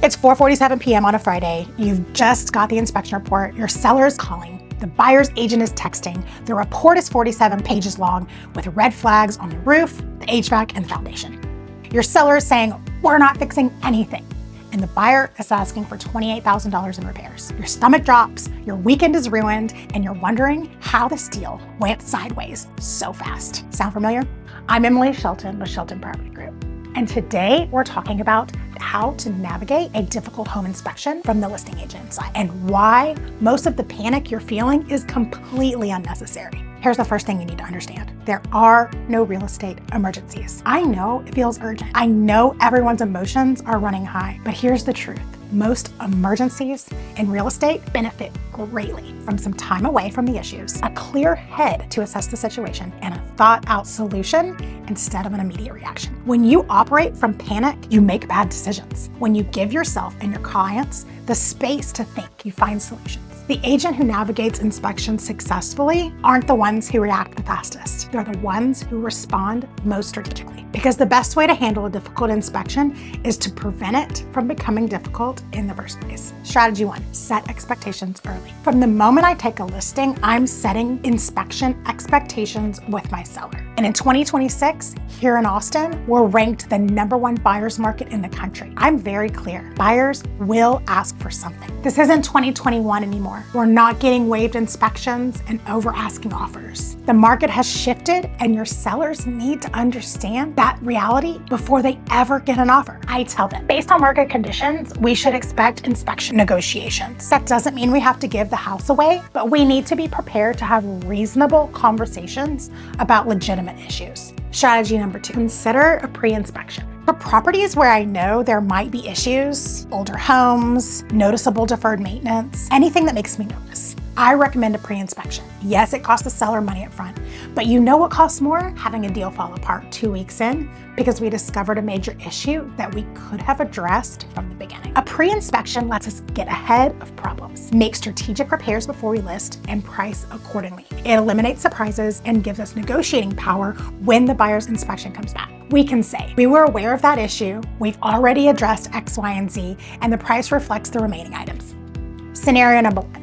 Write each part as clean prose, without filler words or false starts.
It's 4:47 p.m. on a Friday. You've just got the inspection report. Your seller is calling. The buyer's agent is texting. The report is 47 pages long with red flags on the roof, the HVAC, and the foundation. Your seller is saying, we're not fixing anything. And the buyer is asking for $28,000 in repairs. Your stomach drops, your weekend is ruined, and you're wondering how this deal went sideways so fast. Sound familiar? I'm Emily Shelton with Shelton Property Group. And today we're talking about how to navigate a difficult home inspection from the listing agent side and why most of the panic you're feeling is completely unnecessary. Here's the first thing you need to understand. There are no real estate emergencies. I know it feels urgent. I know everyone's emotions are running high, but here's the truth. Most emergencies in real estate benefit greatly from some time away from the issues, a clear head to assess the situation, and a thought-out solution instead of an immediate reaction. When you operate from panic, you make bad decisions. When you give yourself and your clients the space to think, you find solutions. The agent who navigates inspections successfully aren't the ones who react the fastest. They're the ones who respond most strategically. Because the best way to handle a difficult inspection is to prevent it from becoming difficult in the first place. Strategy 1, set expectations early. From the moment I take a listing, I'm setting inspection expectations with my seller. And in 2026, here in Austin, we're ranked the #1 buyer's market in the country. I'm very clear, buyers will ask for something. This isn't 2021 anymore. We're not getting waived inspections and over asking offers. The market has shifted and your sellers need to understand that reality before they ever get an offer. I tell them, based on market conditions, we should expect inspection negotiations. That doesn't mean we have to give the house away, but we need to be prepared to have reasonable conversations about legitimate issues. Strategy number 2, consider a pre-inspection. For properties where I know there might be issues, older homes, noticeable deferred maintenance, anything that makes me nervous, I recommend a pre-inspection. Yes, it costs the seller money up front, but you know what costs more? Having a deal fall apart 2 weeks in because we discovered a major issue that we could have addressed from the beginning. A pre-inspection lets us get ahead of problems, make strategic repairs before we list, and price accordingly. It eliminates surprises and gives us negotiating power when the buyer's inspection comes back. We can say, we were aware of that issue, we've already addressed X, Y, and Z, and the price reflects the remaining items. Scenario number 1.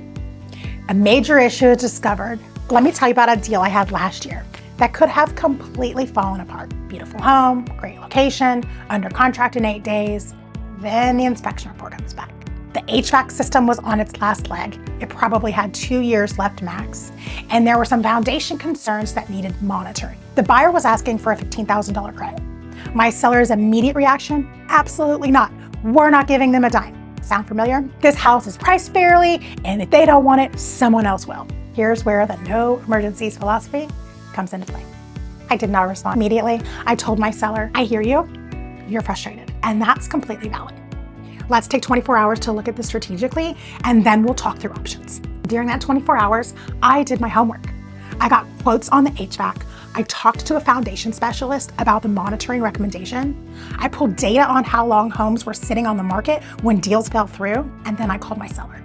A major issue is discovered. Let me tell you about a deal I had last year that could have completely fallen apart. Beautiful home, great location, under contract in 8 days. Then the inspection report comes back. The HVAC system was on its last leg. It probably had 2 years left max. And there were some foundation concerns that needed monitoring. The buyer was asking for a $15,000 credit. My seller's immediate reaction, absolutely not. We're not giving them a dime. Sound familiar? This house is priced fairly, and if they don't want it, someone else will. Here's where the no emergencies philosophy comes into play. I did not respond immediately. I told my seller, I hear you, you're frustrated, and that's completely valid. Let's take 24 hours to look at this strategically, and then we'll talk through options. During that 24 hours, I did my homework. I got quotes on the HVAC. I talked to a foundation specialist about the monitoring recommendation. I pulled data on how long homes were sitting on the market when deals fell through, and then I called my seller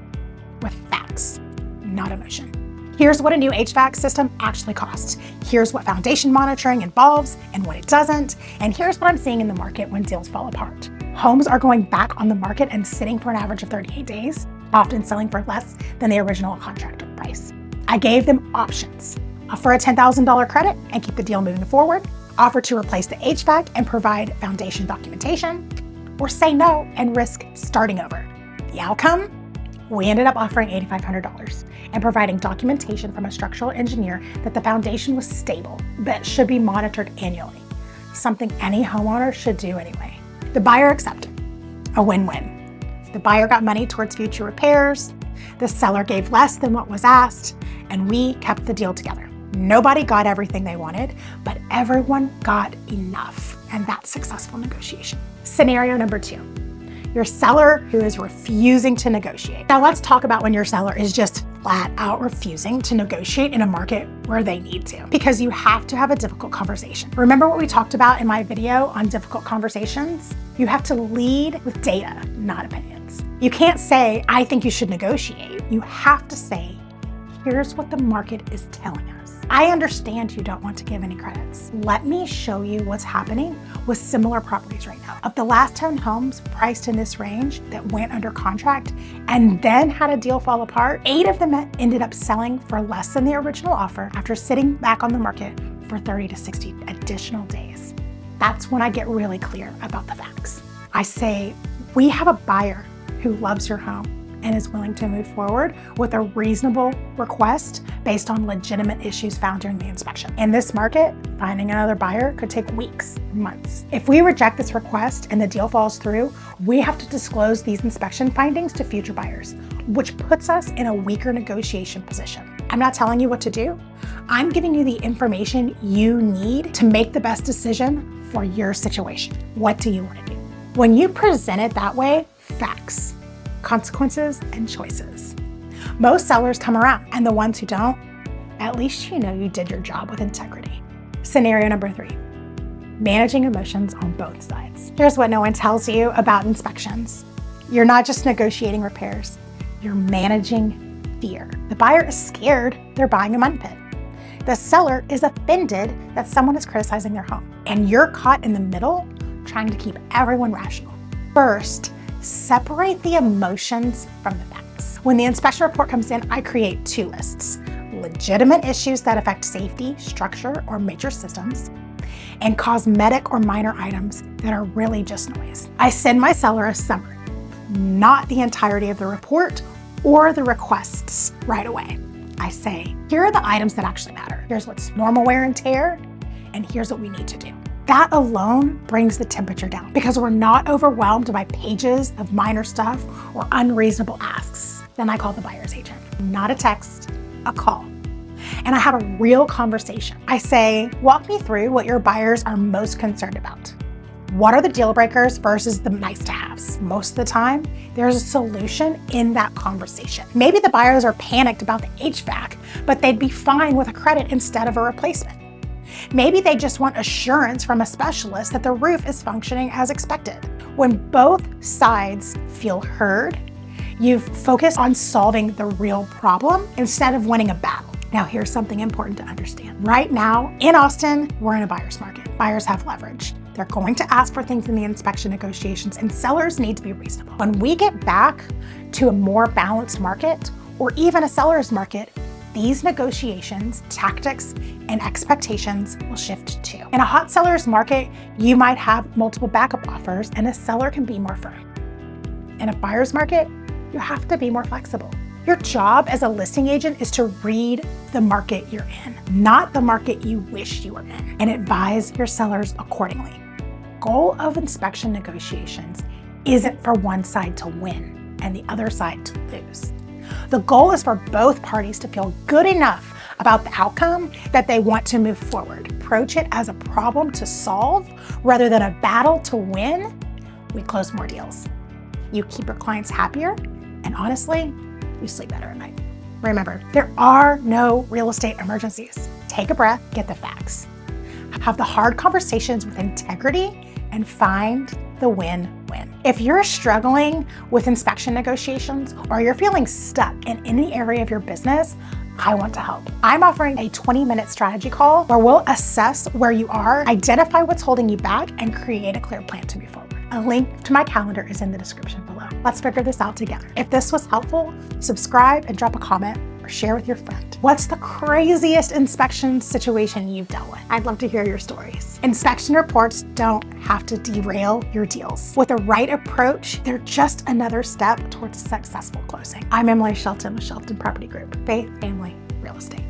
with facts, not emotion. Here's what a new HVAC system actually costs. Here's what foundation monitoring involves and what it doesn't. And here's what I'm seeing in the market when deals fall apart. Homes are going back on the market and sitting for an average of 38 days, often selling for less than the original contract price. I gave them options. Offer a $10,000 credit and keep the deal moving forward, offer to replace the HVAC and provide foundation documentation, or say no and risk starting over. The outcome? We ended up offering $8,500 and providing documentation from a structural engineer that the foundation was stable, but should be monitored annually, something any homeowner should do anyway. The buyer accepted, a win-win. The buyer got money towards future repairs, the seller gave less than what was asked, and we kept the deal together. Nobody got everything they wanted, but everyone got enough, and that's successful negotiation. Scenario number 2, your seller who is refusing to negotiate. Now let's talk about when your seller is just flat out refusing to negotiate in a market where they need to, because you have to have a difficult conversation. Remember what we talked about in my video on difficult conversations? You have to lead with data, not opinions. You can't say, I think you should negotiate. You have to say, here's what the market is telling us. I understand you don't want to give any credits. Let me show you what's happening with similar properties right now. Of the last 10 homes priced in this range that went under contract and then had a deal fall apart, 8 of them ended up selling for less than the original offer after sitting back on the market for 30 to 60 additional days. That's when I get really clear about the facts. I say, we have a buyer who loves your home and is willing to move forward with a reasonable request based on legitimate issues found during the inspection. In this market, finding another buyer could take weeks, months. If we reject this request and the deal falls through, we have to disclose these inspection findings to future buyers, which puts us in a weaker negotiation position. I'm not telling you what to do. I'm giving you the information you need to make the best decision for your situation. What do you want to do? When you present it that way, facts, consequences, and choices. Most sellers come around, and the ones who don't, at least you know you did your job with integrity. Scenario number 3, managing emotions on both sides. Here's what no one tells you about inspections. You're not just negotiating repairs, you're managing fear. The buyer is scared they're buying a mud pit. The seller is offended that someone is criticizing their home, and you're caught in the middle trying to keep everyone rational. First, separate the emotions from the facts. When the inspection report comes in, I create 2 lists: legitimate issues that affect safety, structure, or major systems, and cosmetic or minor items that are really just noise. I send my seller a summary, not the entirety of the report or the requests right away. I say, here are the items that actually matter. Here's what's normal wear and tear, and here's what we need to do. That alone brings the temperature down because we're not overwhelmed by pages of minor stuff or unreasonable asks. Then I call the buyer's agent, not a text, a call. And I have a real conversation. I say, walk me through what your buyers are most concerned about. What are the deal breakers versus the nice to haves? Most of the time, there's a solution in that conversation. Maybe the buyers are panicked about the HVAC, but they'd be fine with a credit instead of a replacement. Maybe they just want assurance from a specialist that the roof is functioning as expected. When both sides feel heard, you've focused on solving the real problem instead of winning a battle. Now, here's something important to understand. Right now, in Austin, we're in a buyer's market. Buyers have leverage. They're going to ask for things in the inspection negotiations, and sellers need to be reasonable. When we get back to a more balanced market, or even a seller's market, these negotiations, tactics, and expectations will shift too. In a hot seller's market, you might have multiple backup offers and a seller can be more firm. In a buyer's market, you have to be more flexible. Your job as a listing agent is to read the market you're in, not the market you wish you were in, and advise your sellers accordingly. Goal of inspection negotiations isn't for one side to win and the other side to lose. The goal is for both parties to feel good enough about the outcome that they want to move forward. Approach it as a problem to solve rather than a battle to win. We close more deals. You keep your clients happier, and honestly, you sleep better at night. Remember, there are no real estate emergencies. Take a breath, get the facts. Have the hard conversations with integrity and find the win-win. If you're struggling with inspection negotiations or you're feeling stuck in any area of your business, I want to help. I'm offering a 20-minute strategy call where we'll assess where you are, identify what's holding you back, and create a clear plan to move forward. A link to my calendar is in the description below. Let's figure this out together. If this was helpful, subscribe and drop a comment or share with your friend. What's the craziest inspection situation you've dealt with? I'd love to hear your stories. Inspection reports don't have to derail your deals. With the right approach, they're just another step towards a successful closing. I'm Emily Shelton with Shelton Property Group. Faith, family, real estate.